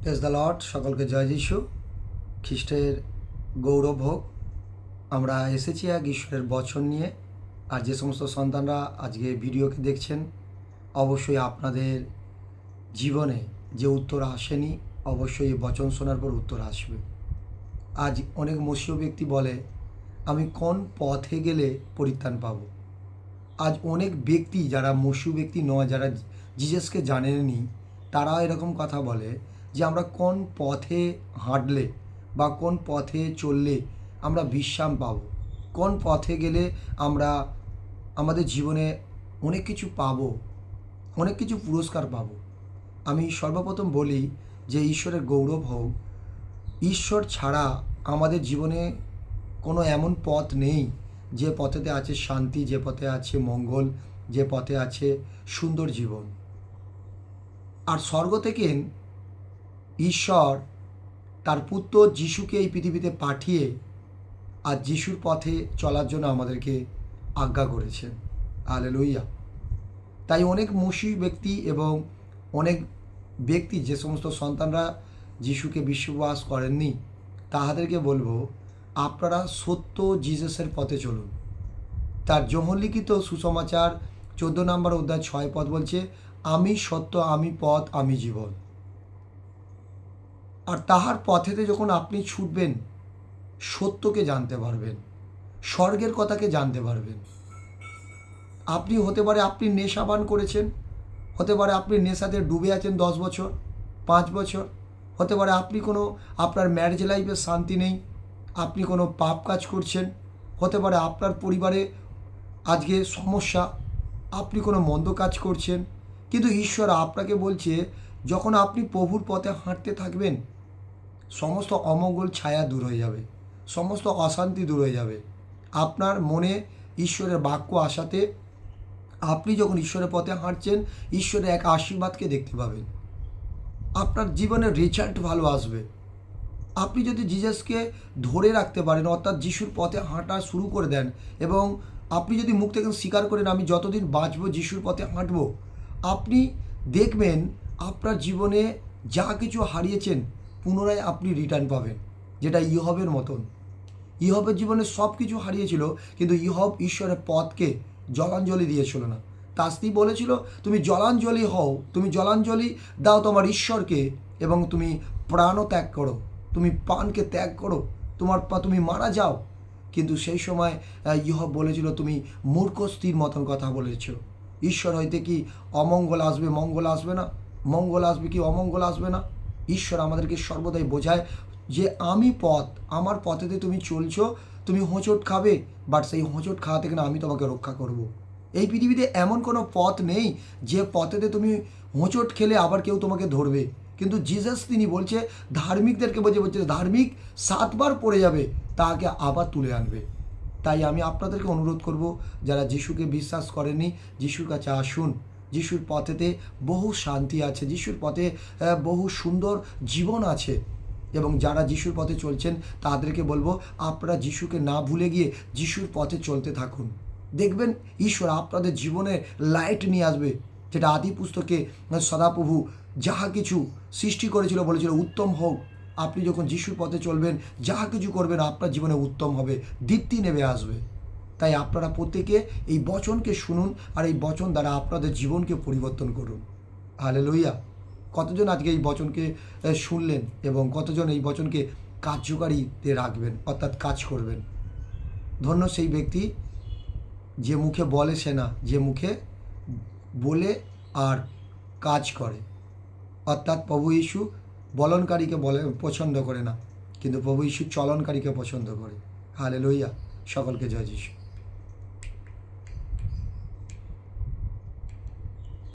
Praise the Lord. সকলকে জয় যিশু খ্রিস্টের গৌরব হোক। আমরা এসেছি এক ঈশ্বরের বচন নিয়ে। আর যে সমস্ত সন্তানরা আজকে ভিডিওকে দেখছেন, অবশ্যই আপনাদের জীবনে যে উত্তর আসেনি, অবশ্যই এই বচন শোনার পর উত্তর আসবে। আজ অনেক মসীয় ব্যক্তি বলে, আমি কোন পথে গেলে পরিত্রাণ পাব। আজ অনেক ব্যক্তি যারা মসীয় ব্যক্তি নয়, যারা জিজাসকে জানেননি, তারা এরকম কথা বলে যে আমরা কোন পথে হাঁটলে বা কোন পথে চললে আমরা বিশ্রাম পাব, কোন পথে গেলে আমরা আমাদের জীবনে অনেক কিছু পাব, অনেক কিছু পুরস্কার পাব। আমি সর্বপ্রথম বলি যে ঈশ্বরের গৌরব হোক, ঈশ্বর ছাড়া আমাদের জীবনে কোনো এমন পথ নেই যে পথেতে আছে শান্তি, যে পথে আছে মঙ্গল, যে পথে আছে সুন্দর জীবন। আর স্বর্গ থেকে ঈশ্বর তার পুত্র যিশুকে এই পৃথিবীতে পাঠিয়ে আর যিশুর পথে চলার জন্য আমাদেরকে আজ্ঞা করেছেন। হালেলুয়া। তাই অনেক মসীহ ব্যক্তি এবং অনেক ব্যক্তি, যে সমস্ত সন্তানরা যিশুকে বিশ্বাস করেননি, তাহাদেরকে বলবো, আপনারা সত্য জিজাসের পথে চলুন। তার লিখিত সুসমাচার 14 নম্বর অধ্যায় 6 পদ বলছে, আমি সত্য, আমি পথ, আমি জীবন। আর তাহার পথেতে যখন আপনি ছুটবেন, সত্যকে জানতে পারবেন, স্বর্গের কথাকে জানতে পারবেন। আপনি হতে পারে আপনি নেশাপান করেছেন, হতে পারে আপনি নেশাতে ডুবে আছেন 10 বছর, 5 বছর, হতে পারে আপনি কোনো আপনার ম্যারেজ লাইফে শান্তি নেই, আপনি কোনো পাপ কাজ করছেন, হতে পারে আপনার পরিবারে আজকে সমস্যা, আপনি কোনো মন্দ কাজ করছেন। কিন্তু ঈশ্বর আপনাকে বলছে, যখন আপনি প্রভুর পথে হাঁটতে থাকবেন, সমস্ত অমঙ্গল ছায়া দূর হয়ে যাবে, সমস্ত অশান্তি দূর হয়ে যাবে। আপনার মনে ঈশ্বরের বাক্য আসাতে আপনি যখন ঈশ্বরের পথে হাঁটছেন, ঈশ্বরের এক আশীর্বাদকে দেখতে পাবেন। আপনার জীবনের রেজাল্ট ভালো আসবে। আপনি যদি জিজাসকে ধরে রাখতে পারেন, অর্থাৎ যিশুর পথে হাঁটা শুরু করে দেন, এবং আপনি যদি মুখ থেকে স্বীকার করেন আমি যতদিন বাঁচবো যিশুর পথে হাঁটবো, আপনি দেখবেন আপনার জীবনে যা কিছু হারিয়েছেন পুনরায় আপনি রিটার্ন পাবেন। যেটা ইহবের মতন। ইহবের জীবনে সব কিছু হারিয়েছিল, কিন্তু ইহব ঈশ্বরের পথকে জলাঞ্জলি দিয়েছিল না। তার স্ত্রী বলেছিল, তুমি জলাঞ্জলি হও, তুমি জলাঞ্জলি দাও তোমার ঈশ্বরকে, এবং তুমি প্রাণও ত্যাগ করো, তুমি প্রাণকে ত্যাগ করো, তুমি মারা যাও। কিন্তু সেই সময় ইহব বলেছিল, তুমি মূর্খ স্ত্রীর মতন কথা বলেছ। ঈশ্বর হইতে কি অমঙ্গল আসবে, মঙ্গল আসবে না? মঙ্গল আসবে কি অমঙ্গল আসবে না? ঈশ্বর আমাদেরকে সর্বদাই বোঝায় যে আমি পথ, আমার পথেতে তুমি চলছো, তুমি হোঁচট খাবে, বাট সেই হোঁচট খাওয়া থেকে না আমি তোমাকে রক্ষা করব। এই পৃথিবীতে এমন কোনো পথ নেই যে পথেতে তুমি হোঁচট খেলে আবার কেউ তোমাকে ধরবে। কিন্তু জিজাস তিনি বলছে, ধার্মিকদেরকে বলছে ধার্মিক 7 বার পড়ে যাবে, তাকে আবার তুলে আনবে। তাই আমি আপনাদেরকে অনুরোধ করব, যারা যিশুকে বিশ্বাস করেননি, যিশুর কাছে আসুন। যিশুর পথেতে বহু শান্তি আছে, যিশুর পথে বহু সুন্দর জীবন আছে। এবং যারা যিশুর পথে চলছেন তাদেরকে বলবো, আপনারা যিশুকে না ভুলে গিয়ে যিশুর পথে চলতে থাকুন। দেখবেন ঈশ্বর আপনাদের জীবনে লাইট নিয়ে আসবে। যেটা আদি পুস্তকে সদাপ্রভু যাহা কিছু সৃষ্টি করেছিল বলেছিল উত্তম হোক। আপনি যখন যিশুর পথে চলবেন, যাহা কিছু করবেন আপনার জীবনে উত্তম হবে, দীপ্তি নেমে আসবে। তাই আপনারা প্রত্যেকে এই বচনকে শুনুন, আর এই বচন দ্বারা আপনাদের জীবনকে পরিবর্তন করুন। হালেলুয়া। কতজন আজকে এই বচনকে শুনলেন এবং কতজন এই বচনকে কার্যকারীতে রাখবেন, অর্থাৎ কাজ করবেন? ধন্য সেই ব্যক্তি যে মুখে বলে সে না, যে মুখে বলে আর কাজ করে। অর্থাৎ প্রভু যীশু বলনকারীকে পছন্দ করে না, কিন্তু প্রভু যীশু চলনকারীকে পছন্দ করে। হালেলুয়া। সকলকে জয় যীশু।